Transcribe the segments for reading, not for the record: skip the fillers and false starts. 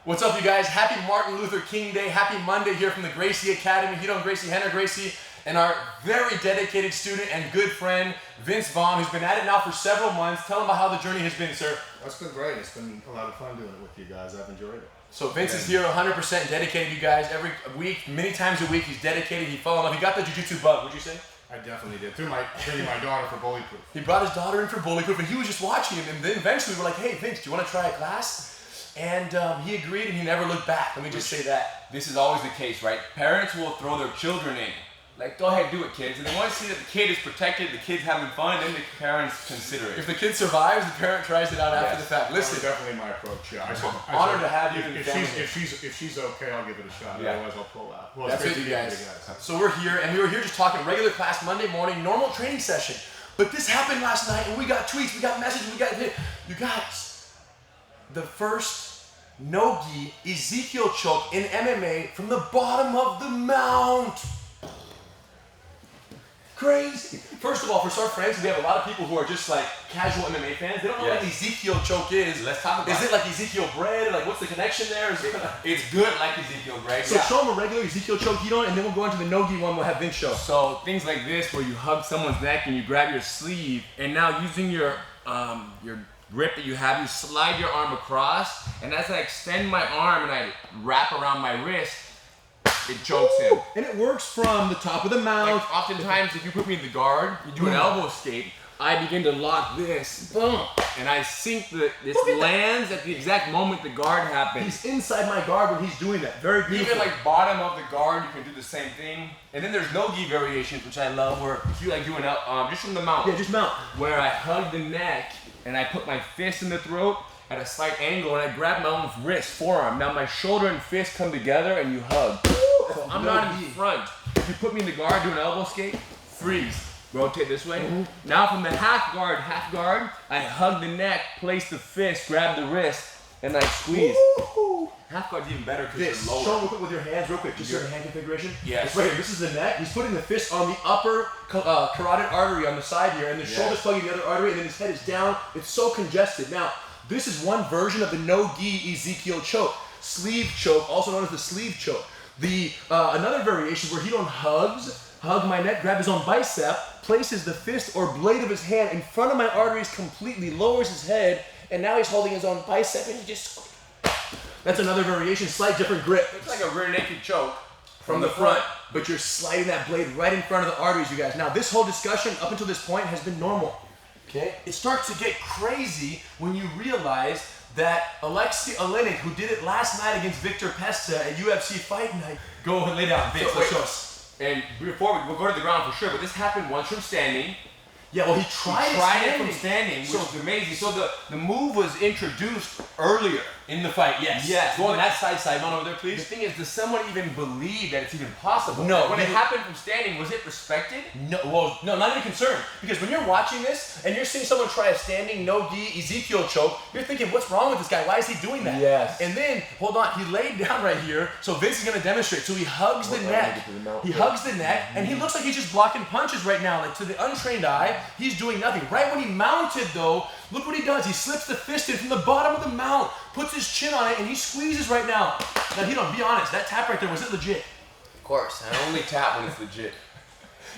What's up, you guys? Happy Martin Luther King Day. Happy Monday here from the Gracie Academy. Hidon Gracie, Henner Gracie, and our very dedicated student and good friend, Vince Vaughn, who's been at it now for several months. Tell him about how the journey has been, sir. That's been great. It's been a lot of fun doing it with you guys. I've enjoyed it. So Vince is here 100% dedicated, you guys. Every week, many times a week, he's dedicated. He fell in love. He got the jiu-jitsu bug, would you say? I definitely did. Bringing my daughter for Bully Proof. He brought his daughter in for Bully Proof, and he was just watching him. And then eventually we're like, hey, Vince, do you want to try a class? And he agreed, and he never looked back. Let me just say that. This is always the case, right? Parents will throw their children in. Like, go ahead, do it, kids. And they want to see that the kid is protected, the kid's having fun, then the parents consider it. If the kid survives, the parent tries it out after the fact. Listen, That's definitely my approach. Yeah, honored to have you in the family. If she's okay, I'll give it a shot. Yeah. Otherwise, I'll pull out. Well, That's it's it, great you to be guys. with you guys. So we're here, and we were here just talking regular class Monday morning, normal training session. But this happened last night, and we got tweets, we got messages, we got hit. You guys, the first no-gi Ezekiel choke in MMA from the bottom of the mount. Crazy. First of all, for our friends, we have a lot of people who are just like casual MMA fans. They don't know what an Ezekiel choke is. Let's talk about it. Is it like Ezekiel bread? Like, what's the connection there? It's good like Ezekiel bread. So show them a regular Ezekiel choke, Hidon, and then we'll go into the no-gi one. We'll have Vince show. So things like this, where you hug someone's neck and you grab your sleeve, and now using your grip that you have, you slide your arm across, and as I extend my arm and I wrap around my wrist, it chokes him. And it works from the top of the mouth. Like, oftentimes, if you put me in the guard, you do an elbow escape, I begin to lock this, boom, and I sink this lands at the exact moment the guard happens. He's inside my guard when he's doing that. Very beautiful. Even like bottom of the guard, you can do the same thing. And then there's no-gi variations, which I love, where you like do an just from the mount. Yeah, just mount. Where I hug the neck and I put my fist in the throat at a slight angle and I grab my own wrist, forearm. Now my shoulder and fist come together and you hug. So I'm not in front. If you put me in the guard, do an elbow escape, freeze. Rotate this way. Now from the half guard, I hug the neck, place the fist, grab the wrist, and I squeeze. Half guard's even better because you're lower. Show him real quick with your hands, real quick. Just your hand configuration. Yes. It's right here. This is the neck. He's putting the fist on the upper carotid artery on the side here, and the shoulder's plugging the other artery, and then his head is down. It's so congested. Now, this is one version of the no-gi Ezekiel choke. Sleeve choke, also known as the sleeve choke. The another variation where Hidon hug my neck, grab his own bicep, places the fist or blade of his hand in front of my arteries completely, lowers his head, and now he's holding his own bicep and he just... That's another variation, slight different grip. It's like a rear naked choke from the front, but you're sliding that blade right in front of the arteries, you guys. Now, this whole discussion up until this point has been normal. Okay? It starts to get crazy when you realize that Alexei Oleinik, who did it last night against Victor Pesta at UFC Fight Night. Go ahead, lay down, Vince. Let's show us. And before we'll go to the ground for sure, but this happened once from standing. Yeah, well, he tried it from standing, which is amazing. So the move was introduced earlier in the fight. Yes. Yes. Go on that side on over there, please. The thing is, does someone even believe that it's even possible? No. When it happened from standing, was it respected? No. Well, no, not even concerned. Because when you're watching this and you're seeing someone try a standing no-gi Ezekiel choke, you're thinking, what's wrong with this guy? Why is he doing that? Yes. And then, hold on, he laid down right here. So Vince is gonna demonstrate. So he hugs the neck. He hugs the neck, and he looks like he's just blocking punches right now. Like to the untrained eye, he's doing nothing. Right when he mounted though, look what he does. He slips the fist in from the bottom of the mount, puts his chin on it, and he squeezes right now. Now, Hidon, be honest, that tap right there, was it legit? Of course, I only tap when it's legit.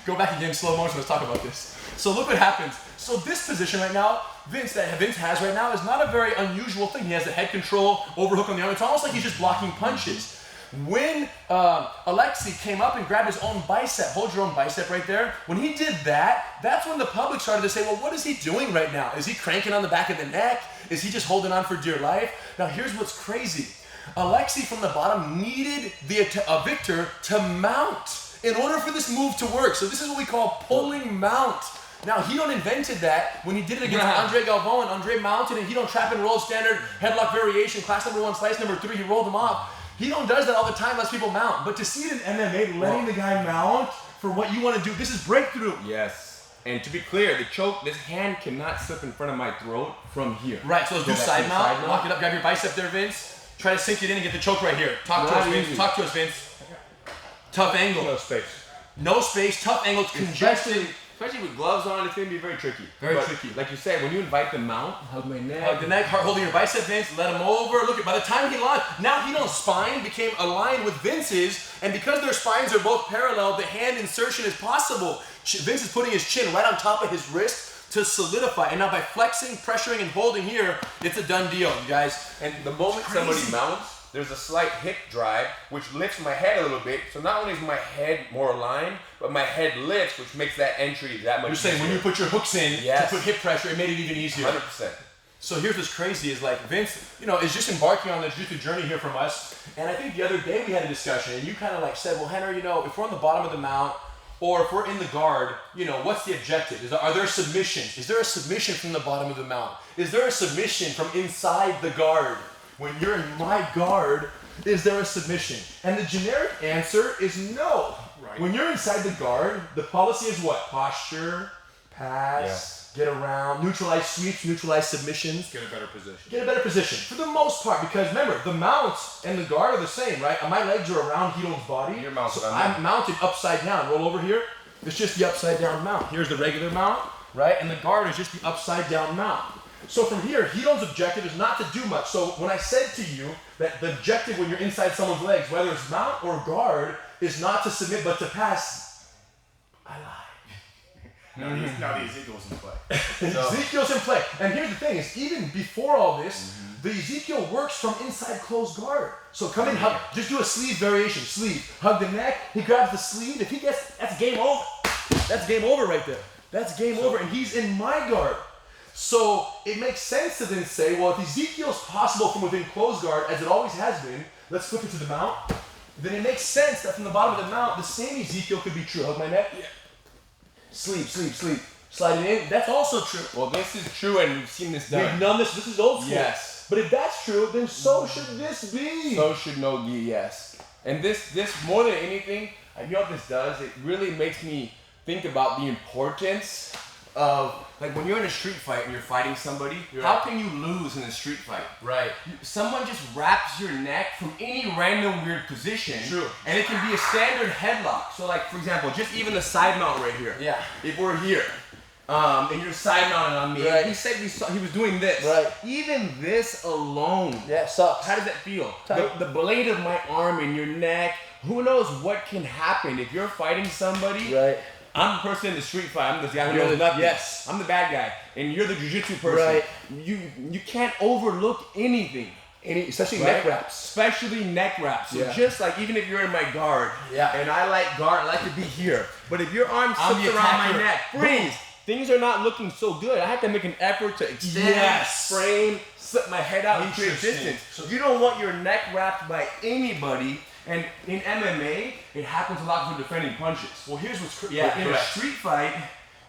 Go back again, slow motion, let's talk about this. So look what happens. So this position right now, Vince has right now is not a very unusual thing. He has the head control, overhook on the arm. It's almost like he's just blocking punches. When Alexei came up and grabbed his own bicep, hold your own bicep right there. When he did that, that's when the public started to say, well, what is he doing right now? Is he cranking on the back of the neck? Is he just holding on for dear life? Now here's what's crazy. Alexei from the bottom needed Victor to mount in order for this move to work. So this is what we call pulling mount. Now, Hidon invented that when he did it against Andre Galvão, and Andre mounted and Hidon trap and roll standard headlock variation, class number 1, slice number 3, he rolled him off. Hidon does that all the time, lets people mount. But to see it in MMA, letting the guy mount for what you want to do, this is breakthrough. Yes. And to be clear, the choke, this hand cannot slip in front of my throat from here. Right, so let's do side mount. Lock it up, grab your bicep there, Vince. Try to sink it in and get the choke right here. Talk to us, Vince. Talk to us, Vince. Tough angle. No space. No space, tough angle, it's congested. especially with gloves on, it's gonna be very tricky. Very But tricky. Like you said, when you invite them out, hug my neck. Hug the neck, holding your bicep, Vince, let him over. Look, by the time he launched, now Hito's spine became aligned with Vince's, and because their spines are both parallel, the hand insertion is possible. Vince is putting his chin right on top of his wrist to solidify. And now by flexing, pressuring, and holding here, it's a done deal, you guys. And the moment somebody mounts, there's a slight hip drive, which lifts my head a little bit. So not only is my head more aligned, but my head lifts, which makes that entry that much You're saying easier. when you put your hooks in Yes. to put hip pressure, it made it even easier. 100%. So here's what's crazy is like Vince, is just embarking on the jiu-jitsu journey here from us. And I think the other day we had a discussion and you kind of like said, well, Henry, if we're on the bottom of the mount or if we're in the guard, what's the objective? Are there submissions? Is there a submission from the bottom of the mount? Is there a submission from inside the guard? When you're in my guard, is there a submission? And the generic answer is no. Right. When you're inside the guard, the policy is what? Posture, pass, get around, neutralize sweeps, neutralize submissions. Get a better position. Get a better position for the most part, because remember, the mounts and the guard are the same, right? My legs are around Hito's body. You're mounted so on I'm that. mounted upside down. Roll over here. It's just the upside down mount. Here's the regular mount, right? And the guard is just the upside down mount. So from here, Hito's objective is not to do much. So when I said to you that the objective when you're inside someone's legs, whether it's mount or guard, is not to submit but to pass, I lied. Now the Ezekiel's in play. Ezekiel's in play. And here's the thing is, even before all this, the Ezekiel works from inside closed guard. So come in, hug, just do a sleeve variation. Sleeve, hug the neck, he grabs the sleeve. If he gets, that's game over. That's game over right there. That's game over, and he's in my guard. So it makes sense to then say, well, if Ezekiel's possible from within closed guard, as it always has been, let's flip it to the mount, then it makes sense that from the bottom of the mount, the same Ezekiel could be true. Hug my neck. Yeah. Sleep, sleep, sleep. Slide it in. That's also true. Well, this is true, and we've seen this done. We've done this. This is old school. Yes. But if that's true, then so should this be. So should no gi, yes. And this more than anything, I know what this does. It really makes me think about the importance of, like, when you're in a street fight and you're fighting somebody, how can you lose in a street fight? Right. Someone just wraps your neck from any random weird position. True. And it can be a standard headlock. So, like, for example, just even the side mount right here. Yeah. If we're here, and you're side mounted on me, Right. he said he was doing this. Right. Even this alone. Yeah, sucks. How does that feel? Tight. The blade of my arm in your neck. Who knows what can happen if you're fighting somebody? Right. I'm the person in the street fight. I'm the guy who You're knows the- nothing. yes. I'm the bad guy, and you're the jiu-jitsu person. Right. You can't overlook anything. Especially Right? neck wraps. Especially neck wraps. So Yeah. just like even if you're in my guard, Yeah. and I like guard, I like to be here. But if your arm I'm slips the around my attacker. neck, freeze. Things are not looking so good. I have to make an effort to extend, Yes. frame, slip my head out and create Interesting. distance. So- You don't want your neck wrapped by anybody. And in MMA, it happens a lot for defending punches. Well, here's what's crazy. But in a street fight,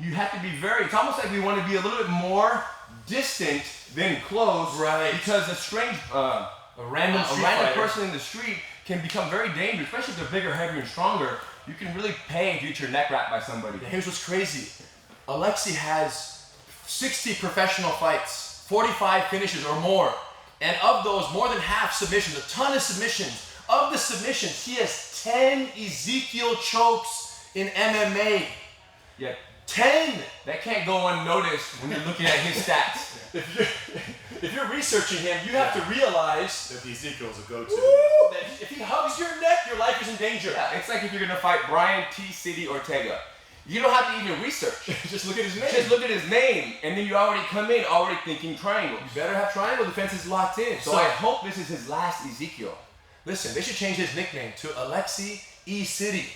you have to be it's almost like we want to be a little bit more distant than close. Right. Because a strange, a random a street random fighter. person in the street can become very dangerous, especially if they're bigger, heavier, and stronger. You can really pay if you get your neck wrapped by somebody. Here's what's crazy. Alexi has 60 professional fights, 45 finishes or more. And of those, more than half submissions, a ton of submissions. Of the submissions, he has 10 Ezekiel chokes in MMA. Yeah. 10! That can't go unnoticed when you're looking at his stats. If you're researching him, you have to realize That the Ezekiel's a go-to. that if he hugs your neck, your life is in danger. Yeah, it's like if you're gonna fight Brian T. City Ortega. You don't have to even research. Just look at his name. Just look at his name, and then you already come in already thinking triangles. You better have triangle defenses locked in. So I hope this is his last Ezekiel. Listen, they should change his nickname to Alexi E. City.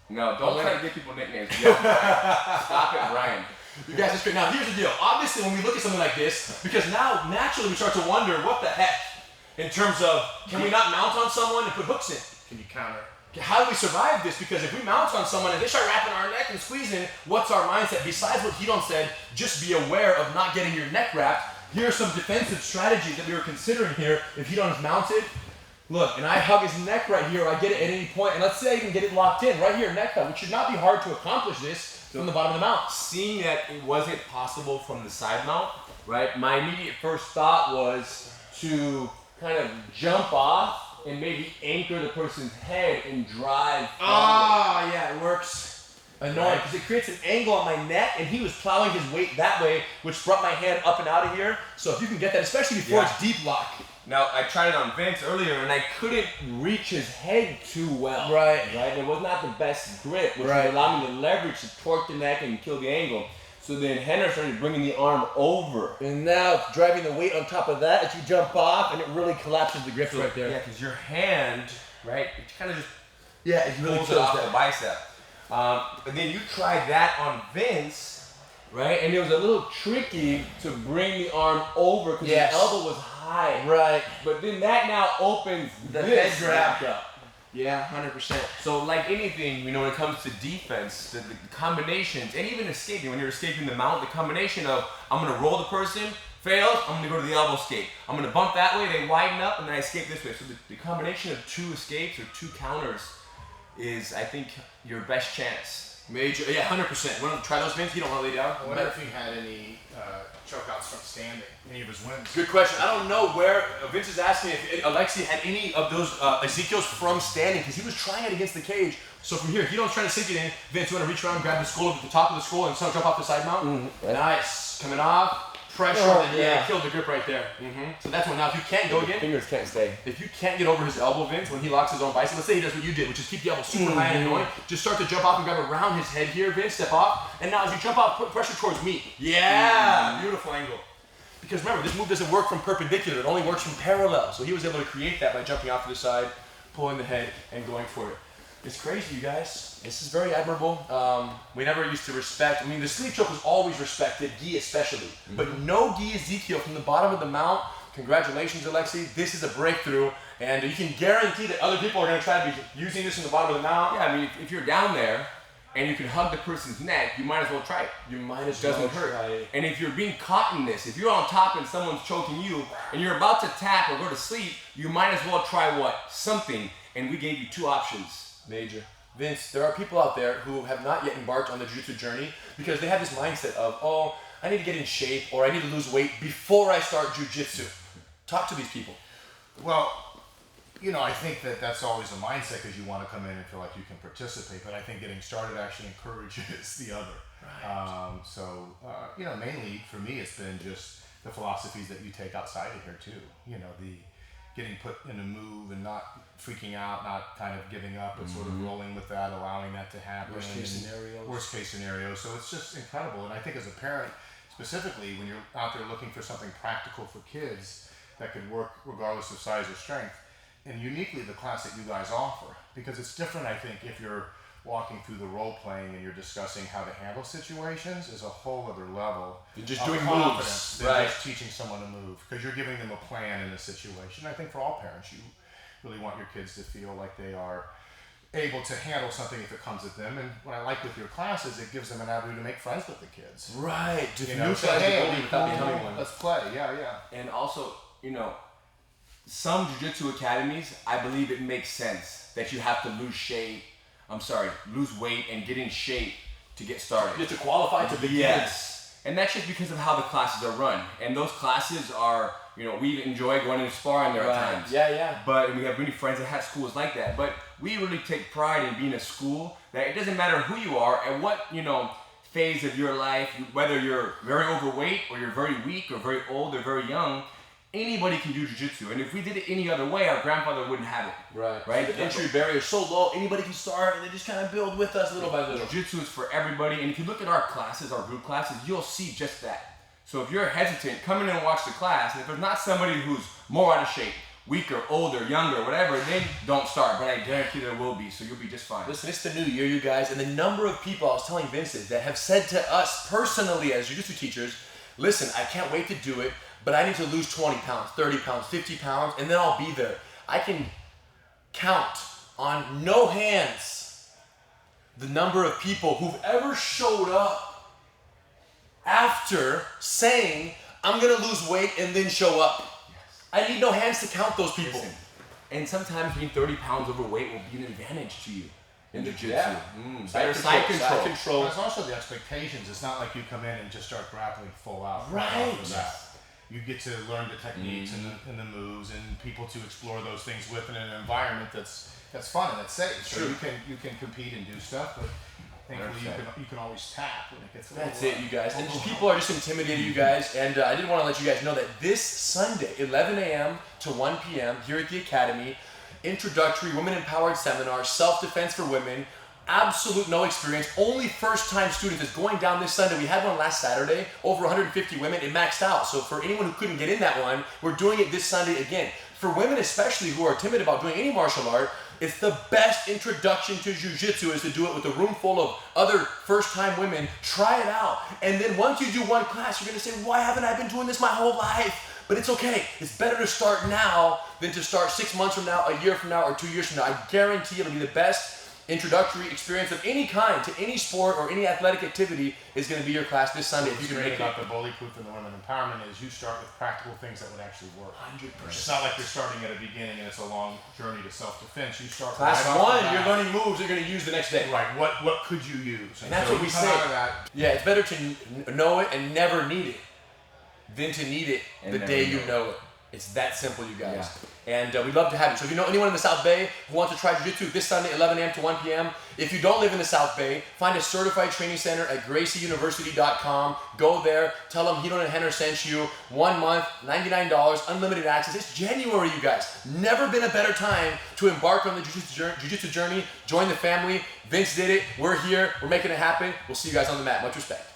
No, don't try to give people nicknames. Yeah, Brian. Stop it, Brian. You guys are straight. Now, here's the deal. Obviously, when we look at something like this, because now naturally we start to wonder what the heck in terms of can we not mount on someone and put hooks in? Can you counter? How do we survive this? Because if we mount on someone and they start wrapping our neck and squeezing, what's our mindset? Besides what Hidon said, just be aware of not getting your neck wrapped. Here are some defensive strategies that we were considering here. If Hidon is mounted, look, and I hug his neck right here, or I get it at any point, and let's say I even get it locked in, right here, neck hug, which should not be hard to accomplish this from the bottom of the mount. Seeing that it wasn't possible from the side mount, right? My immediate first thought was to kind of jump off and maybe anchor the person's head and drive. Ah, yeah, it works. Annoying, because it creates an angle on my neck, and he was plowing his weight that way, which brought my hand up and out of here. So if you can get that, especially before it's deep lock. Now, I tried it on Vince earlier, and I couldn't reach his head too well. Right. Right? It was not the best grip, which would allow me to leverage to torque the neck and kill the angle. So then Henner started bringing the arm over. And now driving the weight on top of that as you jump off, and it really collapses the grip right there. Yeah, because your hand, right, it kind of just it really pulls it off the bicep. But then you tried that on Vince, right? And it was a little tricky to bring the arm over because the elbow was high. Right. But then that now opens The this head grab. back up. Yeah, 100%. So like anything, you know, when it comes to defense, the combinations, and even escaping, when you're escaping the mount, the combination of I'm gonna roll the person, fails, I'm gonna go to the elbow escape. I'm gonna bump that way, they widen up, and then I escape this way. So the combination of 2 escapes or 2 counters is, I think, your best chance. Major, 100%. Want to try those, Vince? You don't want to lay down? I wonder if he had any chokeouts from standing, any of his wins. Good question. I don't know where Vince is asking if Alexi had any of those Ezekiel's from standing, because he was trying it against the cage. So from here, if you don't try to sink it in, Vince, you want to reach around, grab the skull at the top of the skull, and jump off the side mount? Nice. Coming off. Pressure, and killed the grip right there. So that's one. Now, if you can't go again, Fingers can't stay. if you can't get over his elbow, Vince, when he locks his own bicep, let's say he does what you did, which is keep the elbow super high and annoying, just start to jump off and grab around his head here, Vince, step off, and now as you jump off, put pressure towards me. Yeah! Beautiful angle. Because remember, this move doesn't work from perpendicular, it only works from parallel. So he was able to create that by jumping off to the side, pulling the head, and going for it. It's crazy, you guys. This is very admirable. We never used to respect, I mean, the sleeve choke was always respected, gi especially. But no gi Ezekiel from the bottom of the mount. Congratulations, Alexi. This is a breakthrough. And you can guarantee that other people are going to try to be using this from the bottom of the mount. Yeah, I mean, if you're down there and you can hug the person's neck, you might as well try it. You might as Doesn't well hurt. try it. And if you're being caught in this, if you're on top and someone's choking you and you're about to tap or go to sleep, you might as well try what? Something. And we gave you 2 options. Major. Vince, there are people out there who have not yet embarked on the jiu-jitsu journey because they have this mindset of, oh, I need to get in shape or I need to lose weight before I start jiu-jitsu. Talk to these people. Well, you know, I think that that's always a mindset because you want to come in and feel like you can participate, but I think getting started actually encourages the other. Right. You know, mainly for me, it's been just the philosophies that you take outside of here too. You know, the getting put in a move and not freaking out, not kind of giving up, but sort of rolling with that, allowing that to happen. Worst case scenario. So it's just incredible. And I think as a parent, specifically when you're out there looking for something practical for kids that could work regardless of size or strength, and uniquely the class that you guys offer, because it's different, I think, if you're walking through the role playing and you're discussing how to handle situations is a whole other level. You're just of doing confidence moves, than just teaching someone to move, because you're giving them a plan in a situation. I think for all parents, you really want your kids to feel like they are able to handle something if it comes at them. And what I like with your class is it gives them an avenue to make friends with the kids. Right. You know, say, hey, without becoming one. let's play. Yeah. And also, you know, some jiu-jitsu academies, I believe it makes sense that you have to lose weight and get in shape to get started. You have to qualify to begin. Yes. And that's just because of how the classes are run. And those classes are, you know, we enjoy going to sparring there at times. Yeah. But we have many friends that have schools like that. But we really take pride in being a school that it doesn't matter who you are and what, you know, phase of your life, whether you're very overweight or you're very weak or very old or very young, anybody can do jiu-jitsu. And if we did it any other way, our grandfather wouldn't have it. Right? The entry barrier is so low, anybody can start and they just kind of build with us little by little. Jiu-jitsu is for everybody. And if you look at our classes, our group classes, you'll see just that. So if you're hesitant, come in and watch the class. And if there's not somebody who's more out of shape, weaker, older, younger, whatever, then don't start. But I guarantee there will be, so you'll be just fine. Listen, it's the new year, you guys, and the number of people I was telling Vincent that have said to us personally as jiu-jitsu teachers, listen, I can't wait to do it, but I need to lose 20 pounds, 30 pounds, 50 pounds, and then I'll be there. I can count on no hands the number of people who've ever showed up after saying, I'm gonna lose weight and then show up. I need no hands to count those people. Listen, and sometimes being 30 pounds overweight will be an advantage to you in jiu-jitsu. Yeah. Better side control. There's also the expectations. It's not like you come in and just start grappling full out. Right. After that. You get to learn the techniques and the moves and people to explore those things with in an environment that's fun and that's safe. So you can compete and do stuff, but thankfully you can always tap when it gets a little. That's it, you guys. And people are just intimidated, you guys. And I did want to let you guys know that this Sunday, 11 a.m. to 1 p.m. here at the Academy, introductory women-empowered seminar, self-defense for women, absolute no experience, only first-time students. It's going down this Sunday. We had one last Saturday, over 150 women. It maxed out. So for anyone who couldn't get in that one, we're doing it this Sunday again. For women especially who are timid about doing any martial art, it's the best introduction to jiu-jitsu is to do it with a room full of other first-time women. Try it out. And then once you do one class, you're going to say, why haven't I been doing this my whole life? But it's okay. It's better to start now than to start 6 months from now, a year from now, or 2 years from now. I guarantee it'll be the best introductory experience of any kind to any sport or any athletic activity is going to be your class this Sunday if you can make it. About the bully proof and the women empowerment is you start with practical things that would actually work. 100%. It's not like you're starting at a beginning and it's a long journey to self-defense. You start Class right off the one, bat. you're learning moves you're going to use the next day. Right. What could you use? And that's so what we you come say. out of that. Yeah, it's better to know it and never need it than to need it And the never day you know it. It's that simple, you guys. And we'd love to have you. So if you know anyone in the South Bay who wants to try jiu-jitsu this Sunday, 11 a.m. to 1 p.m., if you don't live in the South Bay, find a certified training center at gracieuniversity.com. Go there. Tell them Hito and Henner sent you. 1 month, $99, unlimited access. It's January, you guys. Never been a better time to embark on the jiu-jitsu journey. Join the family. Vince did it. We're here. We're making it happen. We'll see you guys on the mat. Much respect.